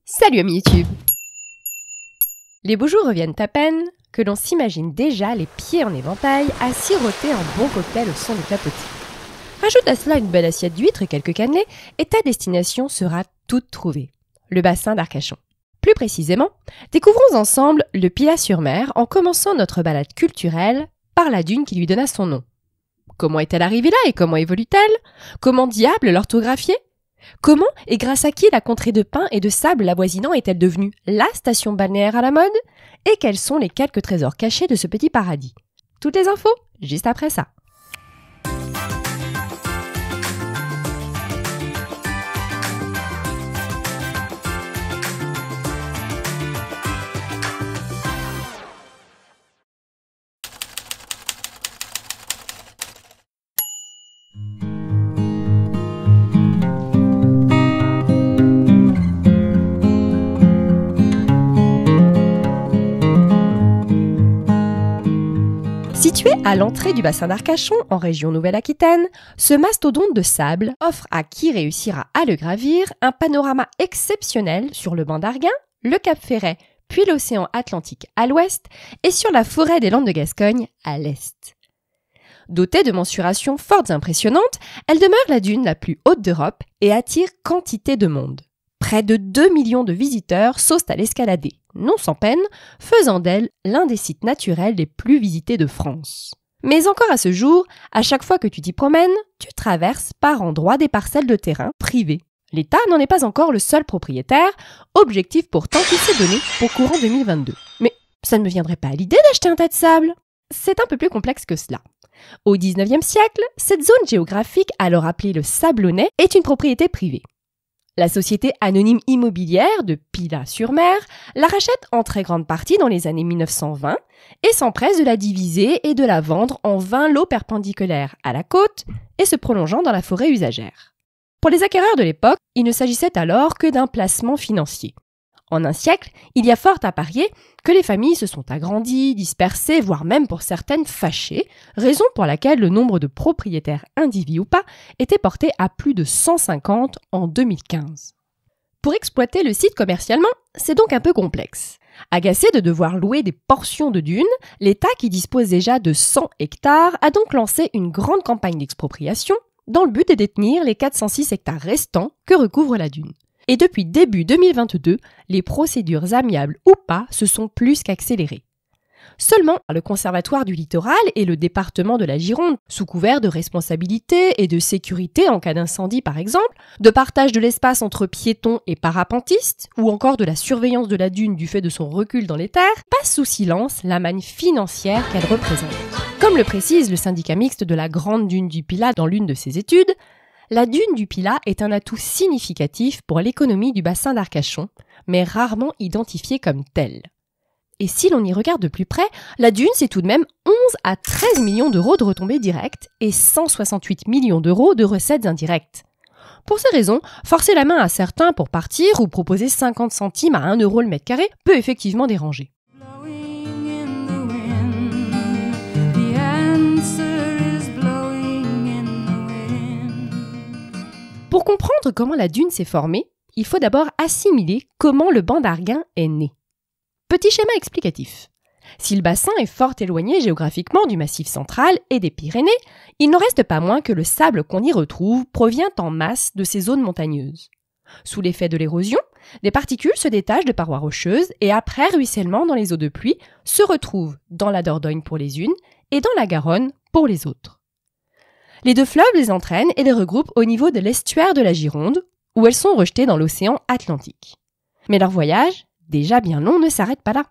Salut amis YouTube! Les beaux jours reviennent à peine que l'on s'imagine déjà les pieds en éventail à siroter un bon cocktail au son de clapotis. Rajoute à cela une belle assiette d'huîtres et quelques cannelés et ta destination sera toute trouvée, le bassin d'Arcachon. Plus précisément, découvrons ensemble le Pilat-sur-Mer en commençant notre balade culturelle par la dune qui lui donna son nom. Comment est-elle arrivée là et comment évolue-t-elle? Comment diable l'orthographier? Comment et grâce à qui la contrée de pins et de sable l'avoisinant est-elle devenue la station balnéaire à la mode? Et quels sont les quelques trésors cachés de ce petit paradis? Toutes les infos, juste après ça. Situé à l'entrée du bassin d'Arcachon, en région Nouvelle-Aquitaine, ce mastodonte de sable offre à qui réussira à le gravir un panorama exceptionnel sur le banc d'Arguin, le Cap Ferret, puis l'océan Atlantique à l'ouest et sur la forêt des Landes de Gascogne à l'est. Dotée de mensurations fortes et impressionnantes, elle demeure la dune la plus haute d'Europe et attire quantité de monde. Près de 2 millions de visiteurs s'osent à l'escalader, non sans peine, faisant d'elle l'un des sites naturels les plus visités de France. Mais encore à ce jour, à chaque fois que tu t'y promènes, tu traverses par endroits des parcelles de terrain privées. L'État n'en est pas encore le seul propriétaire, objectif pourtant qui s'est donné pour courant 2022. Mais ça ne me viendrait pas à l'idée d'acheter un tas de sable. C'est un peu plus complexe que cela. Au XIXe siècle, cette zone géographique, alors appelée le Sablonnais, est une propriété privée. La société anonyme immobilière de Pilat-sur-Mer la rachète en très grande partie dans les années 1920 et s'empresse de la diviser et de la vendre en 20 lots perpendiculaires à la côte et se prolongeant dans la forêt usagère. Pour les acquéreurs de l'époque, il ne s'agissait alors que d'un placement financier. En un siècle, il y a fort à parier que les familles se sont agrandies, dispersées, voire même pour certaines fâchées, raison pour laquelle le nombre de propriétaires indivis ou pas était porté à plus de 150 en 2015. Pour exploiter le site commercialement, c'est donc un peu complexe. Agacé de devoir louer des portions de dunes, l'État qui dispose déjà de 100 hectares a donc lancé une grande campagne d'expropriation dans le but de détenir les 406 hectares restants que recouvre la dune. Et depuis début 2022, les procédures amiables ou pas se sont plus qu'accélérées. Seulement, le Conservatoire du littoral et le département de la Gironde, sous couvert de responsabilité et de sécurité en cas d'incendie par exemple, de partage de l'espace entre piétons et parapentistes, ou encore de la surveillance de la dune du fait de son recul dans les terres, passent sous silence la manne financière qu'elle représente. Comme le précise le syndicat mixte de la Grande Dune du Pilat dans l'une de ses études, la dune du Pilat est un atout significatif pour l'économie du bassin d'Arcachon, mais rarement identifié comme tel. Et si l'on y regarde de plus près, la dune c'est tout de même 11 à 13 millions d'euros de retombées directes et 168 millions d'euros de recettes indirectes. Pour ces raisons, forcer la main à certains pour partir ou proposer 50 centimes à 1 euro le mètre carré peut effectivement déranger. Pour comprendre comment la dune s'est formée, il faut d'abord assimiler comment le banc d'Arguin est né. Petit schéma explicatif. Si le bassin est fort éloigné géographiquement du Massif central et des Pyrénées, il n'en reste pas moins que le sable qu'on y retrouve provient en masse de ces zones montagneuses. Sous l'effet de l'érosion, des particules se détachent de parois rocheuses et après ruissellement dans les eaux de pluie se retrouvent dans la Dordogne pour les unes et dans la Garonne pour les autres. Les deux fleuves les entraînent et les regroupent au niveau de l'estuaire de la Gironde, où elles sont rejetées dans l'océan Atlantique. Mais leur voyage, déjà bien long, ne s'arrête pas là.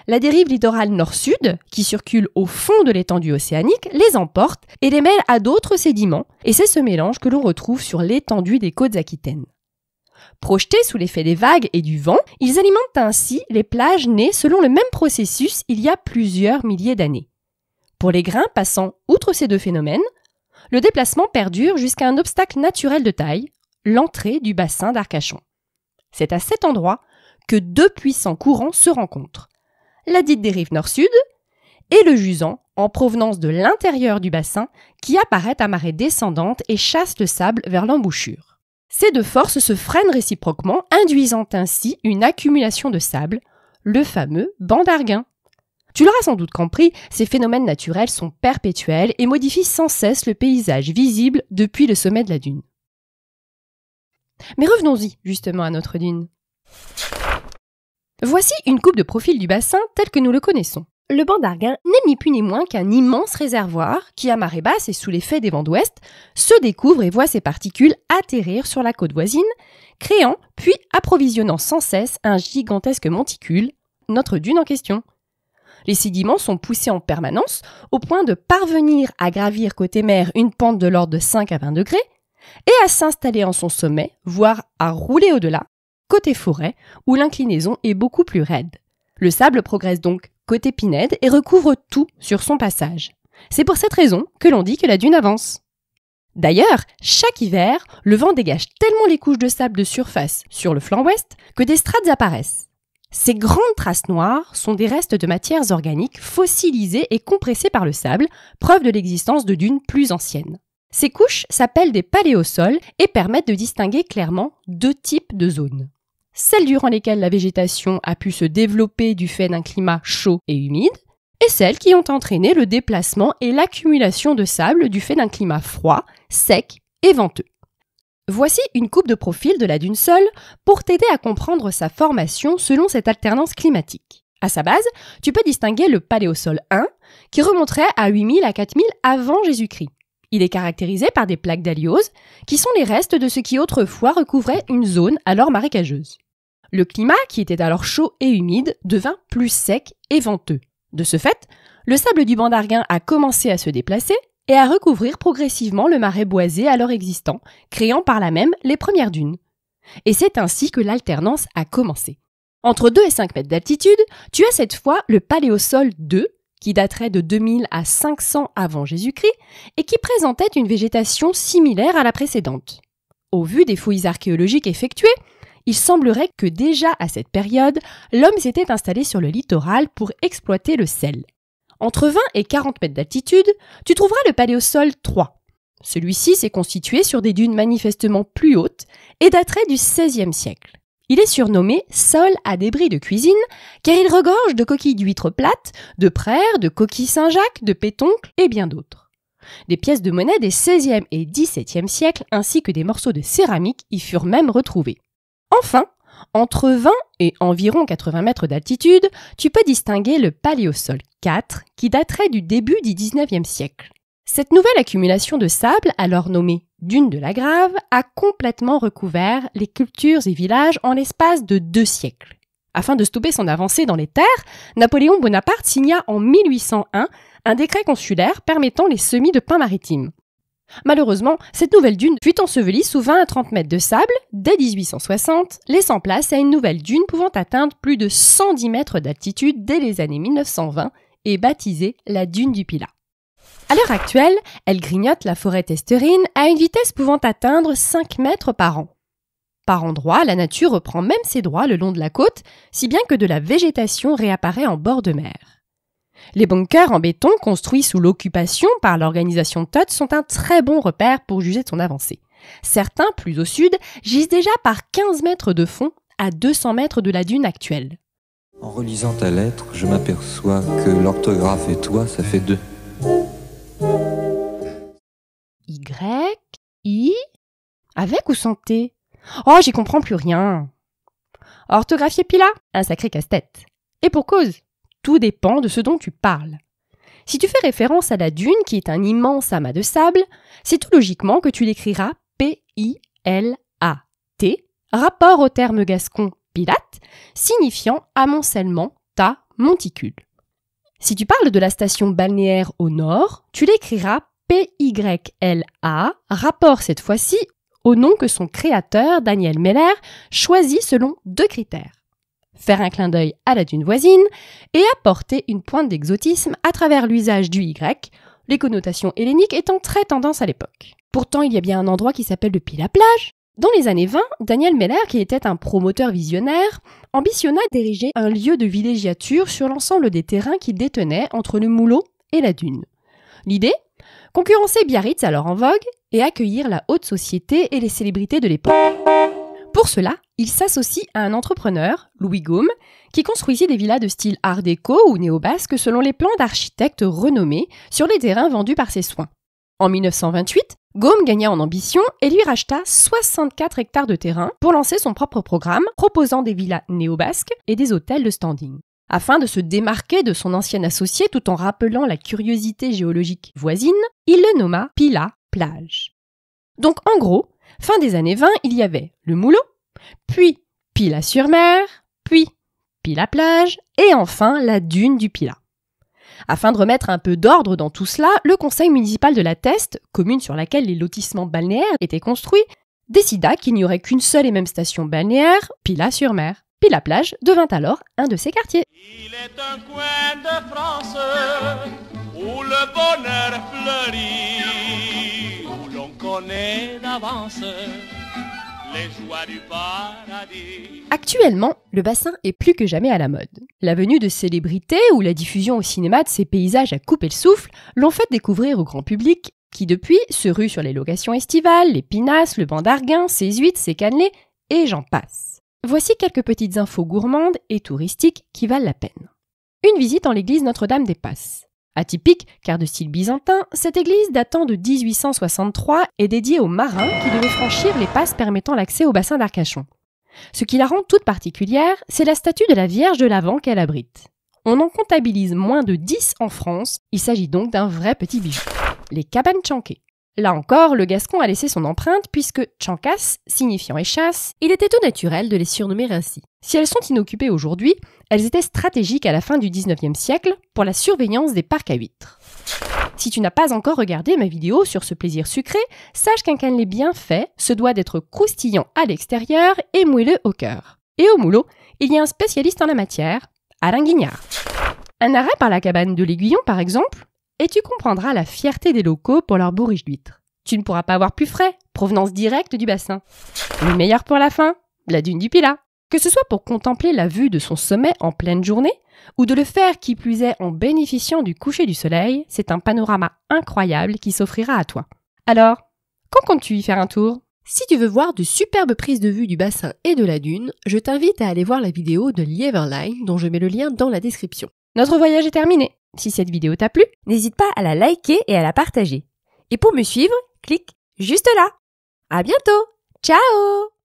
La dérive littorale nord-sud, qui circule au fond de l'étendue océanique, les emporte et les mêle à d'autres sédiments, et c'est ce mélange que l'on retrouve sur l'étendue des côtes aquitaines. Projetés sous l'effet des vagues et du vent, ils alimentent ainsi les plages nées selon le même processus il y a plusieurs milliers d'années. Pour les grains passant outre ces deux phénomènes, le déplacement perdure jusqu'à un obstacle naturel de taille, l'entrée du bassin d'Arcachon. C'est à cet endroit que deux puissants courants se rencontrent, la dite dérive nord-sud et le jusant en provenance de l'intérieur du bassin qui apparaît à marée descendante et chasse le sable vers l'embouchure. Ces deux forces se freinent réciproquement, induisant ainsi une accumulation de sable, le fameux banc d'Arguin. Tu l'auras sans doute compris, ces phénomènes naturels sont perpétuels et modifient sans cesse le paysage visible depuis le sommet de la dune. Mais revenons-y justement à notre dune. Voici une coupe de profil du bassin tel que nous le connaissons. Le banc d'Arguin n'est ni plus ni moins qu'un immense réservoir qui, à marée basse et sous l'effet des vents d'ouest, se découvre et voit ses particules atterrir sur la côte voisine, créant puis approvisionnant sans cesse un gigantesque monticule, notre dune en question. Les sédiments sont poussés en permanence au point de parvenir à gravir côté mer une pente de l'ordre de 5 à 20 degrés et à s'installer en son sommet, voire à rouler au-delà, côté forêt, où l'inclinaison est beaucoup plus raide. Le sable progresse donc côté pinède et recouvre tout sur son passage. C'est pour cette raison que l'on dit que la dune avance. D'ailleurs, chaque hiver, le vent dégage tellement les couches de sable de surface sur le flanc ouest que des strates apparaissent. Ces grandes traces noires sont des restes de matières organiques fossilisées et compressées par le sable, preuve de l'existence de dunes plus anciennes. Ces couches s'appellent des paléosols et permettent de distinguer clairement deux types de zones. Celles durant lesquelles la végétation a pu se développer du fait d'un climat chaud et humide, et celles qui ont entraîné le déplacement et l'accumulation de sable du fait d'un climat froid, sec et venteux. Voici une coupe de profil de la dune seule pour t'aider à comprendre sa formation selon cette alternance climatique. À sa base, tu peux distinguer le paléosol 1 qui remonterait à 8000 à 4000 avant Jésus-Christ. Il est caractérisé par des plaques d'alliose qui sont les restes de ce qui autrefois recouvrait une zone alors marécageuse. Le climat, qui était alors chaud et humide, devint plus sec et venteux. De ce fait, le sable du banc d'Arguin a commencé à se déplacer et à recouvrir progressivement le marais boisé alors existant, créant par là même les premières dunes. Et c'est ainsi que l'alternance a commencé. Entre 2 et 5 mètres d'altitude, tu as cette fois le paléosol 2, qui daterait de 2000 à 500 avant Jésus-Christ et qui présentait une végétation similaire à la précédente. Au vu des fouilles archéologiques effectuées, il semblerait que déjà à cette période, l'homme s'était installé sur le littoral pour exploiter le sel. Entre 20 et 40 mètres d'altitude, tu trouveras le paléosol 3. Celui-ci s'est constitué sur des dunes manifestement plus hautes et daterait du XVIe siècle. Il est surnommé sol à débris de cuisine car il regorge de coquilles d'huîtres plates, de praires, de coquilles Saint-Jacques, de pétoncles et bien d'autres. Des pièces de monnaie des XVIe et XVIIe siècles ainsi que des morceaux de céramique y furent même retrouvés. Enfin, entre 20 et environ 80 mètres d'altitude, tu peux distinguer le paléosol 4 qui daterait du début du XIXe siècle. Cette nouvelle accumulation de sable, alors nommée dune de la Grave, a complètement recouvert les cultures et villages en l'espace de 2 siècles. Afin de stopper son avancée dans les terres, Napoléon Bonaparte signa en 1801 un décret consulaire permettant les semis de pain maritime. Malheureusement, cette nouvelle dune fut ensevelie sous 20 à 30 mètres de sable dès 1860, laissant place à une nouvelle dune pouvant atteindre plus de 110 mètres d'altitude dès les années 1920 et baptisée la dune du Pilat. À l'heure actuelle, elle grignote la forêt testerine à une vitesse pouvant atteindre 5 mètres par an. Par endroits, la nature reprend même ses droits le long de la côte, si bien que de la végétation réapparaît en bord de mer. Les bunkers en béton construits sous l'occupation par l'organisation Todt sont un très bon repère pour juger de son avancée. Certains, plus au sud, gisent déjà par 15 mètres de fond à 200 mètres de la dune actuelle. En relisant ta lettre, je m'aperçois que l'orthographe et toi, ça fait 2. Y, I, avec ou sans T? Oh, j'y comprends plus rien. Orthographier Pilat, un sacré casse-tête. Et pour cause, tout dépend de ce dont tu parles. Si tu fais référence à la dune, qui est un immense amas de sable, c'est tout logiquement que tu l'écriras P-I-L-A-T, rapport au terme gascon pilate, signifiant amoncellement, tas, monticule. Si tu parles de la station balnéaire au nord, tu l'écriras P-Y-L-A, rapport cette fois-ci au nom que son créateur, Daniel Meller, choisit selon 2 critères. Faire un clin d'œil à la dune voisine et apporter une pointe d'exotisme à travers l'usage du Y, les connotations helléniques étant très tendance à l'époque. Pourtant, il y a bien un endroit qui s'appelle le Pilat-Plage. Dans les années 20, Daniel Meller, qui était un promoteur visionnaire, ambitionna d'ériger un lieu de villégiature sur l'ensemble des terrains qu'il détenait entre le Moulot et la dune. L'idée ? Concurrencer Biarritz, alors en vogue, et accueillir la haute société et les célébrités de l'époque. Pour cela, il s'associe à un entrepreneur, Louis Gaume, qui construisit des villas de style art déco ou néo-basque selon les plans d'architectes renommés sur les terrains vendus par ses soins. En 1928, Gaume gagna en ambition et lui racheta 64 hectares de terrain pour lancer son propre programme proposant des villas néo-basques et des hôtels de standing. Afin de se démarquer de son ancien associé tout en rappelant la curiosité géologique voisine, il le nomma Pilat Plage. Donc en gros, fin des années 20, il y avait le Moulot, puis Pilat-sur-Mer, puis Pilat-Plage et enfin la dune du Pilat. Afin de remettre un peu d'ordre dans tout cela, le conseil municipal de la Teste, commune sur laquelle les lotissements balnéaires étaient construits, décida qu'il n'y aurait qu'une seule et même station balnéaire, Pilat-sur-Mer. Pilat-Plage devint alors un de ses quartiers. Il est un coin de France où le bonheur fleurit, où l'on connaît d'avance les joies du paradis. Actuellement, le bassin est plus que jamais à la mode. La venue de célébrités ou la diffusion au cinéma de ces paysages à couper le souffle l'ont fait découvrir au grand public qui depuis se rue sur les locations estivales, les pinasses, le banc d'Arguin, ses huîtres, ses cannelés et j'en passe. Voici quelques petites infos gourmandes et touristiques qui valent la peine. Une visite en l'église Notre-Dame des Passes. Atypique, car de style byzantin, cette église datant de 1863 est dédiée aux marins qui devaient franchir les passes permettant l'accès au bassin d'Arcachon. Ce qui la rend toute particulière, c'est la statue de la Vierge de l'Avent qu'elle abrite. On en comptabilise moins de 10 en France, il s'agit donc d'un vrai petit bijou. Les cabanes Tchanké. Là encore, le Gascon a laissé son empreinte puisque Tchankas, signifiant échasse, il était tout naturel de les surnommer ainsi. Si elles sont inoccupées aujourd'hui, elles étaient stratégiques à la fin du 19e siècle pour la surveillance des parcs à huîtres. Si tu n'as pas encore regardé ma vidéo sur ce plaisir sucré, sache qu'un cannelé bien fait se doit d'être croustillant à l'extérieur et moelleux au cœur. Et au Moulot, il y a un spécialiste en la matière, Alain Guignard. Un arrêt par la cabane de l'Aiguillon par exemple, et tu comprendras la fierté des locaux pour leur bourriche d'huîtres. Tu ne pourras pas avoir plus frais, provenance directe du bassin. Le meilleur pour la fin, la dune du Pilat. Que ce soit pour contempler la vue de son sommet en pleine journée, ou de le faire qui plus est en bénéficiant du coucher du soleil, c'est un panorama incroyable qui s'offrira à toi. Alors, quand comptes-tu y faire un tour ? Si tu veux voir de superbes prises de vue du bassin et de la dune, je t'invite à aller voir la vidéo de Lieverline dont je mets le lien dans la description. Notre voyage est terminé. Si cette vidéo t'a plu, n'hésite pas à la liker et à la partager. Et pour me suivre, clique juste là. À bientôt. Ciao!